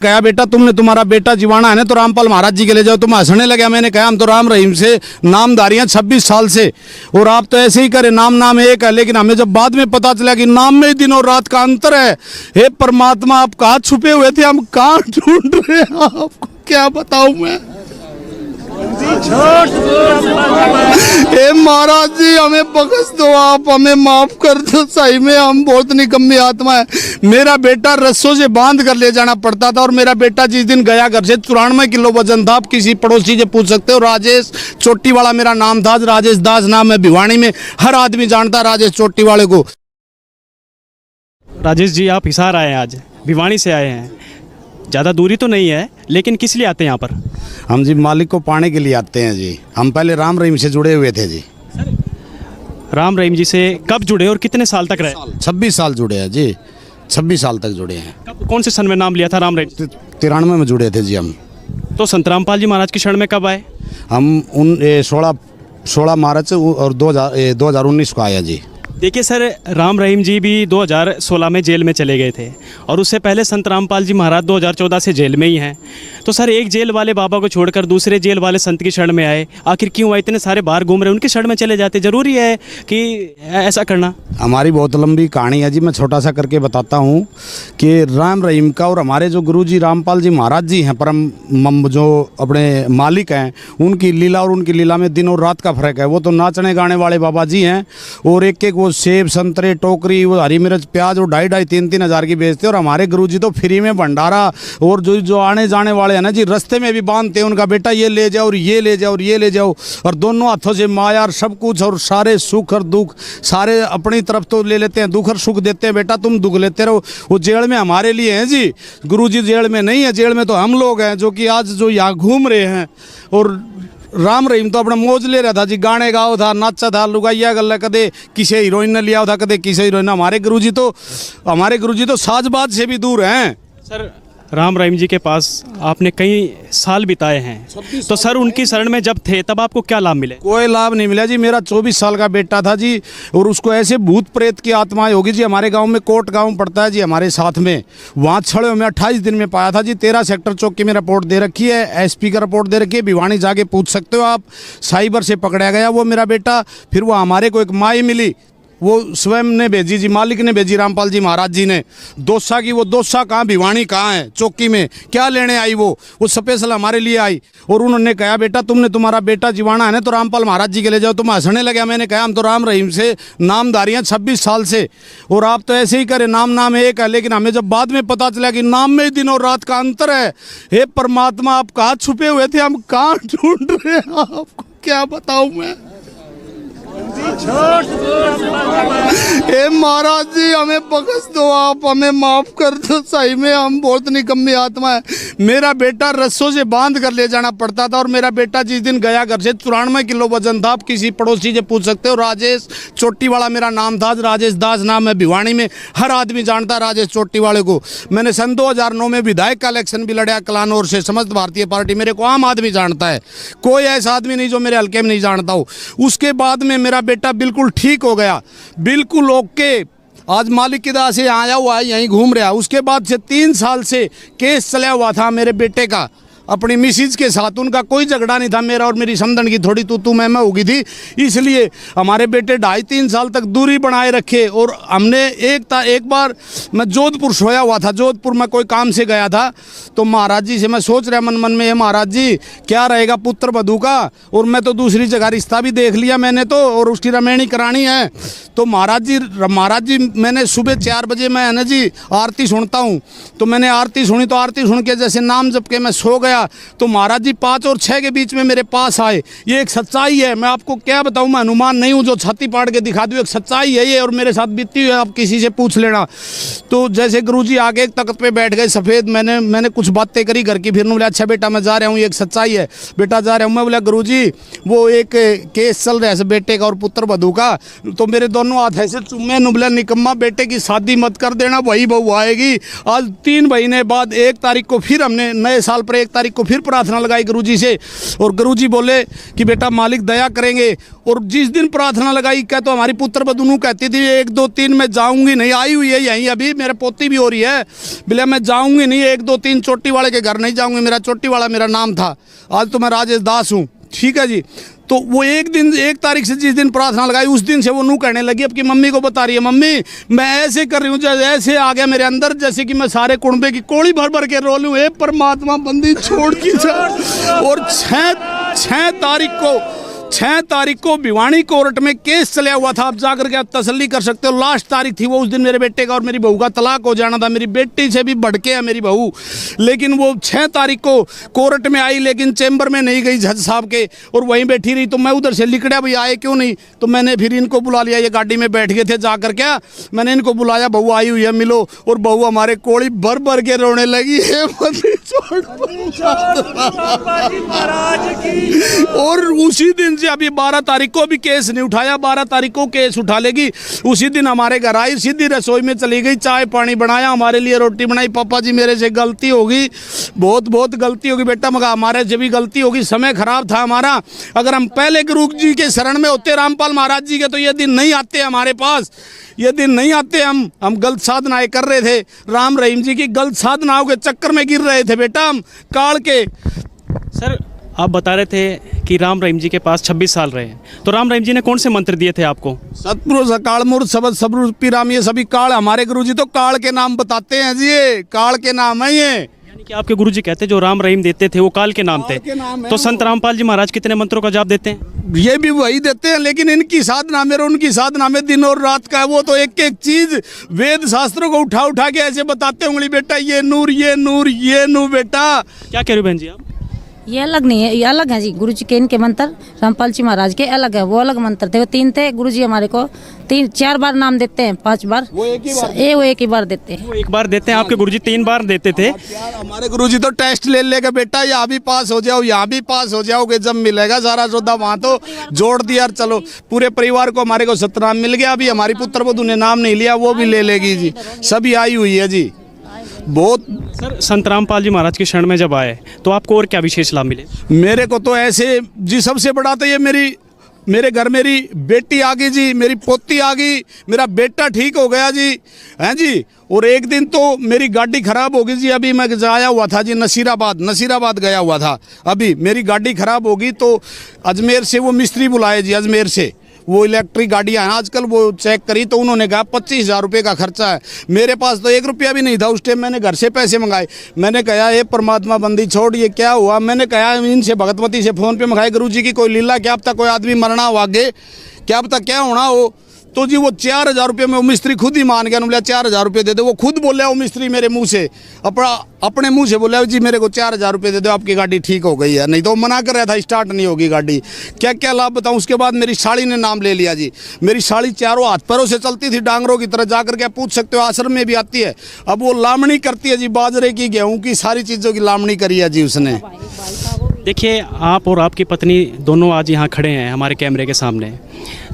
कहा बेटा तुमने तुम्हारा बेटा जीवाना है ना तो रामपाल महाराज जी के ले जाओ। तुम हंसने लगे। मैंने कहा हम तो राम रहीम से नामधारी हैं 26 साल से, और आप तो ऐसे ही करे, नाम एक है। लेकिन हमें जब बाद में पता चला कि नाम में ही दिन और रात का अंतर है। हे परमात्मा, आप कहाँ छुपे हुए थे, हम कहाँ ढूंढ रहे हैं, आपको क्या बताऊं मैं। हे महाराज जी हमें बख्श दो, आप हमें माफ कर दो। सही में हम बहुत निकम्मी आत्मा है। मेरा बेटा रस्सों से बांध कर ले जाना पड़ता था, और मेरा बेटा जिस दिन गया घर से 94 किलो वजन था। आप किसी पड़ोसी से पूछ सकते हो। राजेश चोटी वाला मेरा नाम था। राजेश दास नाम है, भिवानी में हर आदमी जानता राजेश चोटी वाले को। राजेश जी, आप हिसार आए हैं, आज भिवानी से आए हैं। ज़्यादा दूरी तो नहीं है, लेकिन किस लिए आते हैं यहाँ पर? हम जी मालिक को पाने के लिए आते हैं जी। हम पहले राम रहीम से जुड़े हुए थे जी। राम रहीम जी से कब जुड़े और कितने साल तक रहे? 26 साल जुड़े हैं जी, 26 साल तक जुड़े हैं। कौन से सन में नाम लिया था राम रहीम? 93 में जुड़े थे जी हम। तो संत रामपाल जी महाराज के शरण में कब आए? हम 16 मार्च और 2019 को आया जी। देखिए सर, राम रहीम जी भी 2016 में जेल में चले गए थे, और उससे पहले संत रामपाल जी महाराज 2014 से जेल में ही हैं। तो सर, एक जेल वाले बाबा को छोड़कर दूसरे जेल वाले संत की शरण में आए, आखिर क्यों आए? इतने सारे बाहर घूम रहे, उनकी शरण में चले जाते। जरूरी है कि ऐसा करना? हमारी बहुत लंबी कहानी है जी, मैं छोटा सा करके बताता हूँ कि राम रहीम का और हमारे जो गुरु जी रामपाल जी महाराज जी हैं, परम जो अपने मालिक हैं, उनकी लीला और उनकी लीला में दिन और रात का फर्क है। वो तो नाचने गाने वाले बाबा जी हैं, और एक एक वो सेब संतरे टोकरी, वो हरी मिर्च प्याज और 2,500-3,000 हज़ार की बेचते। और हमारे गुरुजी तो फ्री में भंडारा, और जो आने जाने वाले हैं ना जी, रास्ते में भी बांधते हैं उनका बेटा ये ले जाओ और ये ले जाओ और ये ले जाओ, और दोनों हाथों से माया और सब कुछ, और सारे सुख और दुख सारे अपनी तरफ तो ले लेते हैं, दुख और सुख देते हैं। बेटा तुम दुख लेते रहो। वो जेल में हमारे लिए हैं जी, गुरुजी जेल में नहीं है। जेल में तो हम लोग हैं जो कि आज जो यहाँ घूम रहे हैं। और राम रहीम तो अपना मौज ले रहा था जी, गाने गाओ था, नाचा था, लुगाइया गल, कदे किसी हीरोइन ने लिया था, कदे किसी हीरोइन। हमारे गुरुजी तो साजबाज से भी दूर हैं। सर, राम रहीम जी के पास आपने कई साल बिताए हैं, तो सर उनकी शरण में जब थे तब आपको क्या लाभ मिले? कोई लाभ नहीं मिला जी। मेरा 24 साल का बेटा था जी, और उसको ऐसे भूत प्रेत की आत्माएं होगी जी। हमारे गांव में कोट गांव पड़ता है जी, हमारे साथ में, वहाँ छड़े में 28 दिन में पाया था जी। 13 सेक्टर चौक की में रिपोर्ट दे रखी है, SP का रिपोर्ट दे रखी है। भिवानी जाके पूछ सकते हो आप। साइबर से पकड़ा गया वो मेरा बेटा। फिर वो हमारे को एक माई मिली, वो स्वयं ने भेजी जी, मालिक ने भेजी, रामपाल जी महाराज जी ने। दोसा की वो दोसा कहाँ, भिवानी कहाँ है, चौकी में क्या लेने आई वो स्पेशल हमारे लिए आई। और उन्होंने कहा बेटा तुमने तुम्हारा बेटा जीवाना है ना तो रामपाल महाराज जी के ले जाओ। तुम हंसने लगे। मैंने कहा हम तो राम रहीम से नामधारी हैं 26 साल से, और आप तो ऐसे ही करे, नाम एक है। लेकिन हमें जब बाद में पता चला कि नाम में ही दिन और रात का अंतर है। हे परमात्मा, आप कहाँ छुपे हुए थे, हम कहाँ ढूंढ रहे हैं, आपको क्या बताऊँ मैं। हे महाराज जी हमें बख्श दो, आप हमें माफ कर दो। सही में हम बहुत निकम्मी आत्मा है। मेरा बेटा रस्सों से बांध कर ले जाना पड़ता था, और मेरा बेटा जिस दिन गया घर से 94 किलो वजन था। आप किसी पड़ोसी से पूछ सकते हो। राजेश चोटी वाला मेरा नाम था। राजेश दास नाम है, भिवानी में हर आदमी जानता राजेश चोटी वाले को। मैंने सन 2009 में विधायक का इलेक्शन भी लड़ा कलानौर से, समस्त भारतीय पार्टी। मेरे को आम आदमी जानता है, कोई ऐसा आदमी नहीं जो मेरे हल्के में नहीं जानता हो। उसके बाद में मेरा बेटा बिल्कुल ठीक हो गया, बिल्कुल ओके। आज मालिक की दया से आया हुआ है, यहीं घूम रहा। उसके बाद से 3 साल से केस चला हुआ था मेरे बेटे का अपनी मिसिज के साथ। उनका कोई झगड़ा नहीं था, मेरा और मेरी समधन की थोड़ी तू मैं हो गई थी। इसलिए हमारे बेटे 2.5-3 साल तक दूरी बनाए रखे। और हमने एक बार मैं जोधपुर सोया हुआ था, जोधपुर में कोई काम से गया था, तो महाराज जी से मैं सोच रहा मन में, महाराज जी क्या रहेगा पुत्र वधू का, और मैं तो दूसरी जगह रिश्ता भी देख लिया मैंने तो, और उसकी रमेणी करानी है। तो महाराज जी मैंने सुबह 4 बजे मैं है ना जी आरती सुनता हूँ, तो मैंने आरती सुनी, तो आरती सुन के जैसे नाम जप के मैं सो गया, तो महाराज जी 5 और 6 के बीच में मेरे पास आए। ये एक सच्चाई है, मैं आपको क्या बताऊं, मैं हनुमान नहीं हूं जो छाती पाड़ के दिखा दूं। एक सच्चाई है ये, और मेरे साथ बीती हुई है, आप किसी से पूछ लेना। तो जैसे गुरुजी आगे एक तख्त पे बैठ गए सफ़ेद, मैंने कुछ बातें करी घर की। फिर बोले अच्छा बेटा मैं जा रहा हूँ, ये एक सच्चाई है बेटा जा रहा हूँ। मैं बोला गुरुजी वो एक केस चल रहा है बेटे का और पुत्र वधू का, तो मेरे दोनों हाथ ऐसे चुम्मे। नुबला निकम्मा, बेटे की शादी मत कर देना, वही बहू आएगी। आज 3 महीने बाद 1 तारीख को फिर हमने नए साल पर 1 तारीख तारीख को फिर प्रार्थना लगाई गुरुजी से, और गुरुजी बोले कि बेटा मालिक दया करेंगे। और जिस दिन प्रार्थना लगाई क्या तो हमारी पुत्र बदनू कहती थी 1 2 3 मैं जाऊंगी नहीं, आई हुई है यहीं अभी, मेरे पोती भी हो रही है, बोले मैं जाऊंगी नहीं, 1 2 3 चोटी वाले के घर नहीं जाऊंगी, मेरा चोटी वाला मेरा नाम था, आज तो मैं राजेश दास हूँ। ठीक है जी। तो वो 1 तारीख से जिस दिन प्रार्थना लगाई उस दिन से वो नू कहने लगी, अब की मम्मी को बता रही है, मम्मी मैं ऐसे कर रही हूँ, जैसे ऐसे आ गया मेरे अंदर जैसे कि मैं सारे कुंबे की कोड़ी भर भर के रो लूँ, हे परमात्मा बंदी छोड़ की जा। और 6 तारीख को भिवानी कोर्ट में केस चला हुआ था, आप जाकर के आप तसल्ली कर सकते हो, लास्ट तारीख थी वो। उस दिन मेरे बेटे का और मेरी बहू का तलाक हो जाना था, मेरी बेटी से भी भड़के है मेरी बहू, लेकिन वो 6 तारीख को कोर्ट में आई, लेकिन चैम्बर में नहीं गई जज साहब के, और वहीं बैठी रही। तो मैं उधर से लिकड़ा, भाई आए क्यों नहीं, तो मैंने फिर इनको बुला लिया, ये गाड़ी में बैठ गए थे जाकर क्या, मैंने इनको बुलाया, बहू आई हुई है मिलो, और बहू हमारे कोड़ी भर भर के रोने लगी, हे बंदी छोड़। और उसी दिन से अभी 12 तारीख को भी केस नहीं उठाया, 12 तारीख को केस उठा लेगी। उसी दिन हमारे घर आई, सीधी रसोई में चली गई, चाय पानी बनाया, हमारे लिए रोटी बनाई, पापा जी मेरे से गलती होगी, बहुत गलती होगी बेटा, मगर हमारे से भी गलती होगी, समय खराब था हमारा, अगर हम पहले गुरु जी के शरण में होते रामपाल महाराज जी के तो ये दिन नहीं आते हमारे पास, ये दिन नहीं आते। हम गलत साधनाएं कर रहे थे, राम रहीम जी की गलत साधनाओं के चक्कर में गिर रहे थे बेटा हम काल के। सर आप बता रहे थे कि राम रहीम जी के पास 26 साल रहे हैं, तो राम रहीम जी ने कौन से मंत्र दिए थे आपको? सतपुरुष अकाल मूर्त सबद सबरूप पिराम, ये सभी काल, हमारे गुरुजी तो काल के नाम बताते हैं जी, ये काल के नाम है ये। यानी कि आपके गुरुजी कहते जो राम रहीम देते थे वो काल के नाम थे, तो संत रामपाल जी महाराज कितने मंत्रों का जाप देते हैं? ये भी वही देते हैं, लेकिन इनकी साधना में और उनकी साधना में दिन और रात का है, वो तो एक एक चीज वेद शास्त्रों को उठा उठा के ऐसे बताते होंगे, बेटा ये नूर ये नूर ये नूर। बेटा क्या कह रहे हो बहन जी आप? ये अलग नहीं है, ये अलग है जी, गुरु जी के इनके मंत्र रामपाल जी महाराज के अलग है, वो अलग मंत्र थे, वो 3 थे। गुरु जी हमारे को 4 बार नाम देते हैं, 5 बार वो एक ही बार देते हैं, वो एक बार देते हैं, आपके गुरुजी 3 बार देते थे। हमारे गुरुजी तो टेस्ट ले लेगा, बेटा यहाँ भी पास हो जाओ, यहाँ भी पास हो जाओगे, जब मिलेगा सारा सौदा वहाँ तो जोड़ दिया, चलो पूरे परिवार को हमारे को सतनाम मिल गया। अभी हमारी पुत्र वधू ने नाम नहीं लिया, वो भी ले लेगी जी, सभी आई हुई है जी। बहुत सर संत रामपाल जी महाराज के शरण में जब आए तो आपको और क्या विशेष लाभ मिले? मेरे को तो ऐसे जी, सबसे बड़ा तो ये मेरे घर मेरी बेटी आ गई जी, मेरी पोती आ गई, मेरा बेटा ठीक हो गया जी, हैं जी। और एक दिन तो मेरी गाड़ी खराब हो गई जी, अभी मैं आया हुआ था जी नसीराबाद गया हुआ था, अभी मेरी गाड़ी खराब हो गई तो अजमेर से वो मिस्त्री बुलाए जी, अजमेर से वो इलेक्ट्रिक गाड़ियाँ हैं आजकल, वो चेक करी तो उन्होंने कहा 25,000 रुपये का खर्चा है। मेरे पास तो 1 रुपया भी नहीं था उस टाइम, मैंने घर से पैसे मंगाए। मैंने कहा ये परमात्मा बंदी छोड़, ये क्या हुआ? मैंने कहा इनसे भगतवती से फ़ोन पे मंगाए, गुरु जी की कोई लीला, क्या अब तक कोई आदमी मरना हो आगे, क्या अब तक क्या होना हो? तो जी वो 4,000 रुपये में वो मिस्त्री खुद ही मान गया, बोला 4,000 रुपये दे दो। वो खुद बोला वो मिस्त्री मेरे मुंह से, अपने मुंह से बोला जी मेरे को 4,000 रुपये दे दो, आपकी गाड़ी ठीक हो गई है। नहीं तो मना कर रहा था स्टार्ट नहीं होगी गाड़ी। क्या क्या लाभ बताऊँ। उसके बाद मेरी साड़ी ने नाम ले लिया जी, मेरी साड़ी चारों हाथ पैरों से चलती थी डांगरों की तरह, जाकर के पूछ सकते हो, आश्रम में भी आती है। अब वो लामणी करती है जी, बाजरे की गेहूँ की सारी चीज़ों की लामणी करी है जी उसने। देखिए आप और आपकी पत्नी दोनों आज यहाँ खड़े हैं हमारे कैमरे के सामने।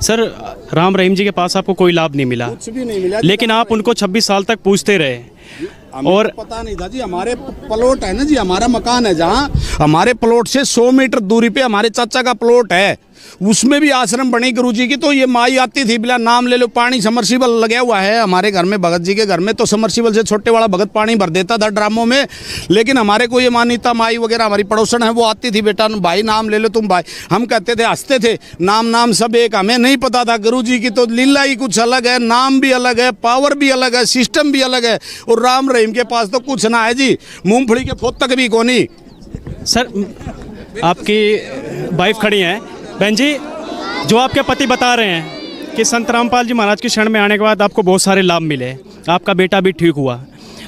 सर राम रहीम जी के पास आपको कोई लाभ नहीं मिला, कुछ भी नहीं मिला, लेकिन आप उनको 26 साल तक पूछते रहे और तो पता नहीं था जी। हमारे प्लॉट है ना जी, हमारा मकान है जहाँ, हमारे प्लॉट से 100 मीटर दूरी पे हमारे चाचा का प्लॉट है, उसमें भी आश्रम बनी गुरुजी की। तो ये माई आती थी, बिला नाम ले लो, पानी समरसीबल लगा हुआ है हमारे घर में, भगत जी के घर में, तो समरसीबल से छोटे वाला भगत पानी भर देता था ड्रामों में। लेकिन हमारे को ये मान्यता, माई वगैरह हमारी पड़ोसन है वो आती थी, बेटा भाई नाम ले लो तुम भाई, हम कहते थे, हंसते थे, नाम सब एक, हमें नहीं पता था गुरुजी की तो लीला ही कुछ अलग है, नाम भी अलग है, पावर भी अलग है, सिस्टम भी अलग है। और राम रहीम के पास तो कुछ ना है जी, मूंगफली के फोत तक भी कोनी। सर आपकी वाइफ खड़ी हैं, बहन जी जो आपके पति बता रहे हैं कि संत रामपाल जी महाराज के शरण में आने के बाद आपको बहुत सारे लाभ मिले, आपका बेटा भी ठीक हुआ,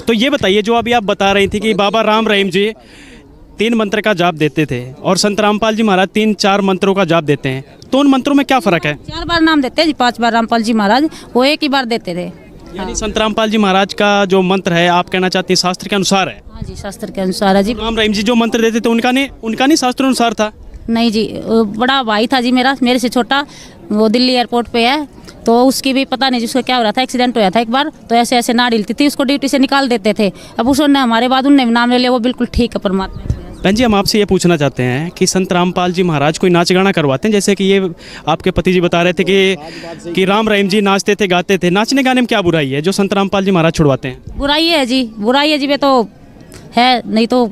तो ये बताइए जो अभी आप बता रही थी कि बाबा राम रहीम जी 3 मंत्र का जाप देते थे और संत रामपाल जी महाराज 3-4 मंत्रों का जाप देते हैं, तो उन मंत्रों में क्या फ़र्क है? 4 बार नाम देते हैं जी, 5 बार रामपाल जी महाराज, वो एक ही बार देते थे। यानी संत रामपाल जी महाराज का जो मंत्र है आप कहना चाहती हैं शास्त्र के अनुसार है? हाँ जी, शास्त्र के अनुसार है जी। राम रहीम जी जो मंत्र देते थे उनका नहीं शास्त्र अनुसार था? नहीं जी, बड़ा भाई था जी मेरे से छोटा, वो दिल्ली एयरपोर्ट पे है, तो उसकी भी पता नहीं जिसको क्या हो रहा था, एक्सीडेंट हो रहा था एक बार, तो ऐसे ऐसे नाड़ हिलती थी, उसको ड्यूटी से निकाल देते थे। अब उसने हमारे बाद उनने नाम ले लिया, वो बिल्कुल ठीक है परमात्मा। बहन जी, हम आपसे ये पूछना चाहते हैं कि संत रामपाल जी महाराज कोई नाच गाना करवाते हैं, जैसे कि ये आपके पति जी बता रहे थे कि राम रहीम जी नाचते थे, गाते थे। नाचने गाने में क्या बुराई है जो संत रामपाल जी महाराज छुड़वाते हैं? बुराई है जी, बुराई है जी। वे तो है नहीं तो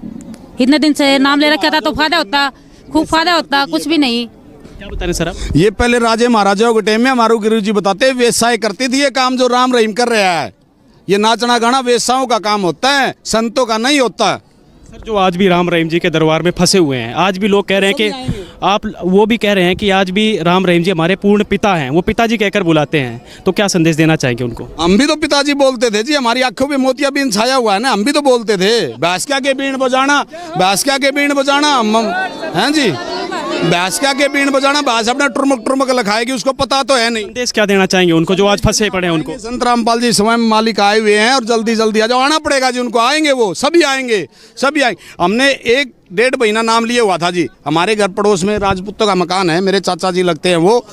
इतने दिन से नाम ले रखा था तो फायदा होता, खूब फायदा होता, कुछ भी नहीं। क्या बता रहे सर आप? ये पहले राजे महाराजाओं के टाइम में हमारे गुरु जी बताते वेश्याएं करती थी ये काम जो राम रहीम कर रहा है। ये नाचना गाना वेश्याओं का काम होता है, संतों का नहीं होता। सर, जो आज भी राम रहीम जी के दरबार में फंसे हुए हैं, आज भी लोग कह रहे हैं कि आप वो भी कह रहे हैं कि आज भी राम रहीम जी हमारे पूर्ण पिता हैं, वो पिताजी कहकर बुलाते हैं, तो क्या संदेश देना चाहेंगे उनको? हम भी तो पिताजी बोलते थे जी, हमारी आंखों पे मोतियाबिंद छाया हुआ है ना, हम भी तो बोलते थे बैसका के बीन बजाना, बैसका के बीन बजाना। हैं जी, बैसका के बीन बजाना, बैस अपना टुरमक टुरमक लिखाएगी, उसको पता तो है नहीं। संदेश क्या देना चाहेंगे उनको जो आज फंसे पड़े हैं उनको? संत रामपाल जी स्वयं मालिक आए हुए हैं और जल्दी जल्दी आ जाओ, आना पड़ेगा जी उनको। आएंगे वो सभी आएंगे, सभी आएंगे। हमने 1-1.5 महीना नाम लिया हुआ था जी। हमारे घर पड़ोस में राजपूतों का मकान है, मेरे चाचा जी लगते हैं वो,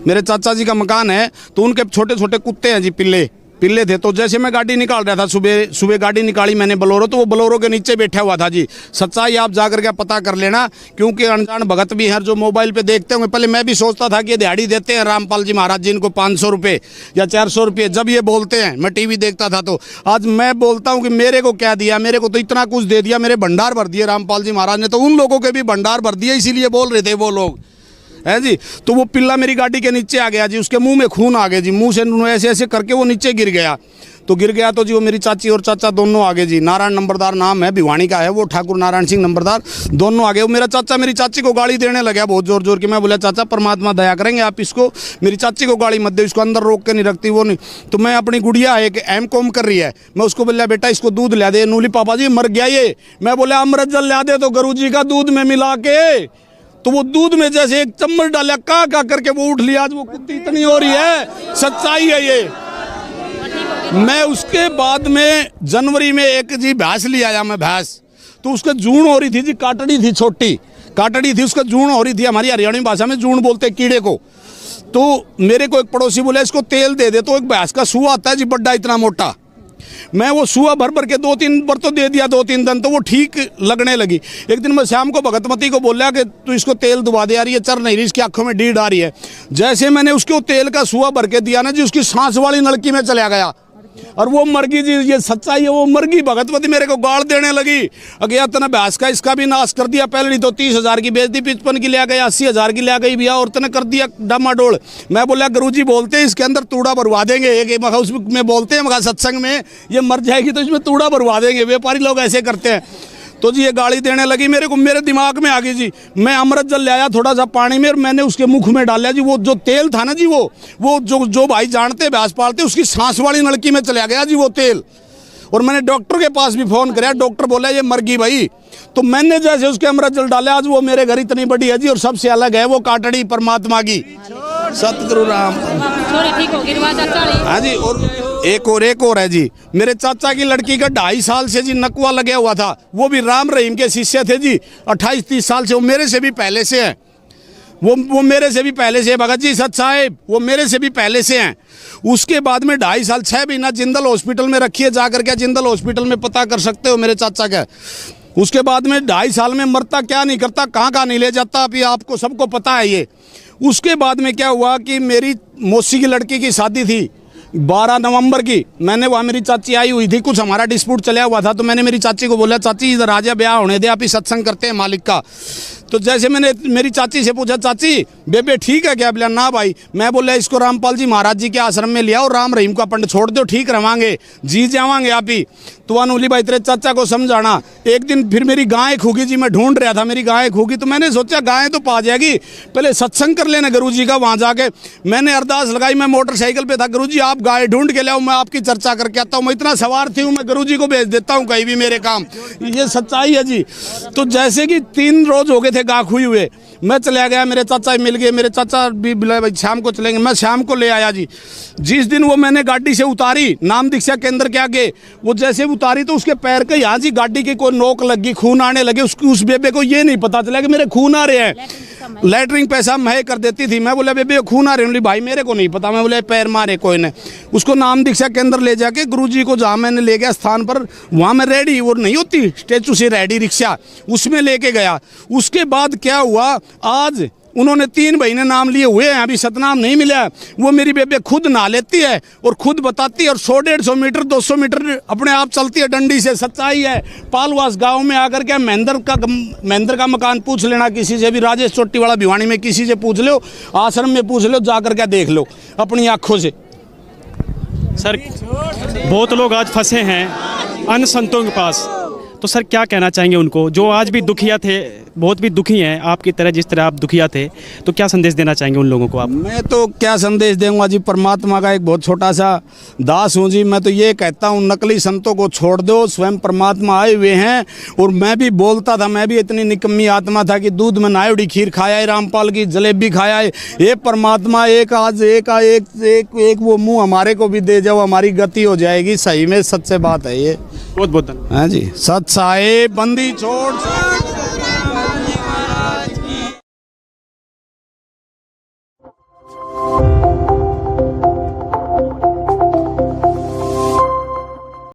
मेरे चाचा जी का मकान है। तो उनके छोटे छोटे कुत्ते हैं जी, पिल्ले थे। तो जैसे मैं गाड़ी निकाल रहा था, सुबह गाड़ी निकाली मैंने बोलेरो, तो वो बोलेरो के नीचे बैठा हुआ था जी। सच्चाई आप जाकर के पता कर लेना, क्योंकि अनजान भगत भी हैं जो मोबाइल पे देखते होंगे। पहले मैं भी सोचता था कि ये दिहाड़ी देते हैं रामपाल जी महाराज जी इनको 500 रुपये या 400 रुपये, जब ये बोलते हैं मैं टीवी देखता था। तो आज मैं बोलता हूँ कि मेरे को क्या दिया, मेरे को तो इतना कुछ दे दिया, मेरे भंडार भर दिए रामपाल जी महाराज ने, तो उन लोगों के भी भंडार भर दिए, इसीलिए बोल रहे थे वो लोग, है जी। तो वो पिल्ला मेरी गाड़ी के नीचे आ गया जी, उसके मुंह में खून आ गया जी, मुंह से ऐसे ऐसे करके वो नीचे गिर गया। तो गिर गया तो जी वो मेरी चाची और चाचा दोनों आगे जी। नारायण नंबरदार नाम है, भिवानी का है वो, ठाकुर नारायण सिंह नंबरदार, दोनों आगे। वो मेरा चाचा मेरी चाची को गाली देने लगा बहुत जोर जोर की। मैं बोला चाचा परमात्मा दया करेंगे, आप इसको, मेरी चाची को गाली मत दे, इसको अंदर रोक के नहीं रखती वो नहीं। तो मैं अपनी गुड़िया एक M.Com कर रही है, मैं उसको बोला बेटा इसको दूध ला दे। नूली पापा जी मर गया ये। मैं बोला अमृत जल ला दे, तो गुरु जी का दूध में मिला के, तो वो दूध में जैसे एक चम्मच डाला, का करके वो उठ लिया। आज वो कुत्ती इतनी हो रही है, सच्चाई है ये। मैं उसके बाद में जनवरी में एक जी भैंस ले आया मैं, भैंस। तो उसका जून हो रही थी जी, काटड़ी थी, छोटी काटड़ी थी, उसका जून हो रही थी। हमारी हरियाणवी भाषा में जून बोलते कीड़े को। तो मेरे को एक पड़ोसी बोला इसको तेल दे दे। तो एक भैंस का सुआ आता है जी, बड्डा इतना मोटा। मैं वो सुआ भर भर के 2-3 बार तो दे दिया, 2-3 दिन, तो वो ठीक लगने लगी। एक दिन मैं शाम को भगतमती को बोला कि तू इसको तेल दुबा दे यार, ये चर नहीं रही, इसकी आंखों में डीड आ रही है। जैसे मैंने उसको तेल का सुआ भर के दिया ना जी, उसकी सांस वाली नलकी में चला गया और वो मर गई जी। ये सच्चाई है, वो मर गई। भगतमती मेरे को गाड़ देने लगी, अगया तना भैंस का इसका भी नाश कर दिया। पहले तो 30,000 की बेच दी, 55 की ले गई, 80,000 की ले गई भैया, और तने कर दिया डामाडोल। मैं बोला गुरुजी बोलते हैं इसके अंदर तूड़ा भरवा देंगे, एक उसमें बोलते हैं मगर सत्संग में, ये मर जाएगी तो इसमें तूड़ा भरवा देंगे। व्यापारी लोग ऐसे करते हैं। तो जी ये गाली देने लगी मेरे को, मेरे दिमाग में आ गई जी। मैं अमृत जल ले आया थोड़ा सा पानी में और मैंने उसके मुख में डाला जी। वो जो तेल था ना जी, वो जो भाई जानते भैंस पालते, उसकी सांस वाली नलकी में चला गया जी वो तेल। और मैंने डॉक्टर के पास भी फोन कराया, डॉक्टर बोला ये मर गई भाई। तो मैंने जैसे उसके अमृत जल डाला, आज वो मेरे घर इतनी बड़ी है जी। और सबसे अलग है वो काटड़ी परमात्मा की, सतगुरु राम। हाँ जी, और एक और है जी, मेरे चाचा की लड़की का 2.5 साल से जी नकवा लगा हुआ था। वो भी राम रहीम के शिष्य थे जी, 28-30 साल से। वो मेरे से भी पहले से हैं, वो मेरे से भी पहले से, भगत जी सच साहेब वो मेरे से भी पहले से हैं। उसके बाद में 2.5 साल 6 महीना जिंदल हॉस्पिटल में रखिए, जाकर के जिंदल हॉस्पिटल में पता कर सकते हो मेरे चाचा का। उसके बाद में 2.5 साल में मरता क्या नहीं करता, कहाँ नहीं ले जाता, अभी आपको सबको पता है ये। उसके बाद में क्या हुआ कि मेरी मौसी की लड़की की शादी थी 12 नवंबर की। मैंने वहाँ, मेरी चाची आई हुई थी, कुछ हमारा डिस्प्यूट चला हुआ था। तो मैंने मेरी चाची को बोला चाची इधर आ जा, ब्याह होने दे, आप ही सत्संग करते हैं मालिक का। तो जैसे मैंने मेरी चाची से पूछा चाची बेबे ठीक है क्या, बोला ना भाई। मैं बोला इसको रामपाल जी महाराज जी के आश्रम में लिया और राम रहीम का पंड छोड़ दो, ठीक रवांगे जी, जावांगे आप ही। तो अनुली भाई तेरे चाचा को समझाना। एक दिन फिर मेरी गाय खूगी जी, मैं ढूंढ रहा था मेरी गाय खूगी। तो मैंने सोचा गाय तो पा जाएगी, पहले सत्संग कर लेना गुरु जी का। वहाँ जाके मैंने अरदास लगाई, मैं मोटरसाइकिल पे था, गुरु जी आप गाय ढूंढ के लाओ, मैं आपकी चर्चा करके आता हूँ। मैं इतना सवार थी हूँ, मैं गुरु जी को भेज देता हूँ कहीं भी मेरे काम, ये सच्चाई है जी। तो जैसे कि 3 रोज हो गए थे गाय खुई हुए, मैं चला गया, मेरे चाचा मिल गए, मेरे चाचा भी बोला भाई शाम को चलेंगे, मैं शाम को ले आया जी। जिस दिन वो मैंने गाड़ी से उतारी नाम दीक्षा केंद्र के आगे, वो जैसे उतारी तो उसके पैर के यहाँ जी गाड़ी की कोई नोक लगी, खून आने लगे। उस बेबे को ये नहीं पता चला कि मेरे खून आ रहे हैं। लैटरिंग पेशाब मैं कर देती थी। मैं बोला बेबे खून आ रहे बोली भाई मेरे को नहीं पता। मैं बोले पैर मारे कोई ने। उसको नाम दीक्षा केंद्र ले जाके गुरुजी को जहाँ मैंने ले गया स्थान पर, वहाँ मैं रेडी, वो नहीं होती स्टेचू से रेडी रिक्शा, उसमें लेके गया। उसके बाद क्या हुआ, आज उन्होंने 3 महीने नाम लिए हुए हैं, अभी सतनाम नहीं मिला। वो मेरी बेबे खुद नहा लेती है और खुद बताती है, और 100-150 मीटर 200 मीटर अपने आप चलती है डंडी से। सच्चाई है। पालवास गांव में आकर के महेंद्र का मकान पूछ लेना किसी से भी, राजेश चोटीवाला भिवानी में किसी से पूछ लो, आश्रम में पूछ लो, जाकर के देख लो अपनी आँखों से। सर बहुत लोग आज फंसे हैं अन्य संतों के पास, तो सर क्या कहना चाहेंगे उनको जो आज भी दुखिया थे, बहुत भी दुखी हैं आपकी तरह, जिस तरह आप दुखिया थे, तो क्या संदेश देना चाहेंगे उन लोगों को आप? मैं तो क्या संदेश दूंगा जी, परमात्मा का एक बहुत छोटा सा दास हूँ जी। मैं तो ये कहता हूँ नकली संतों को छोड़ दो, स्वयं परमात्मा आए हुए हैं। और मैं भी बोलता था, मैं भी इतनी निकम्मी आत्मा था कि दूध में नायोडी खीर खाया है, रामपाल की जलेबी खाया है। ये परमात्मा एक आज एक वो मुँह हमारे को भी दे जाओ, हमारी गति हो जाएगी। सही में सच्चे बात है ये। बहुत बहुत धन्यवाद। हाँ जी, सच आए बंदी छोड़।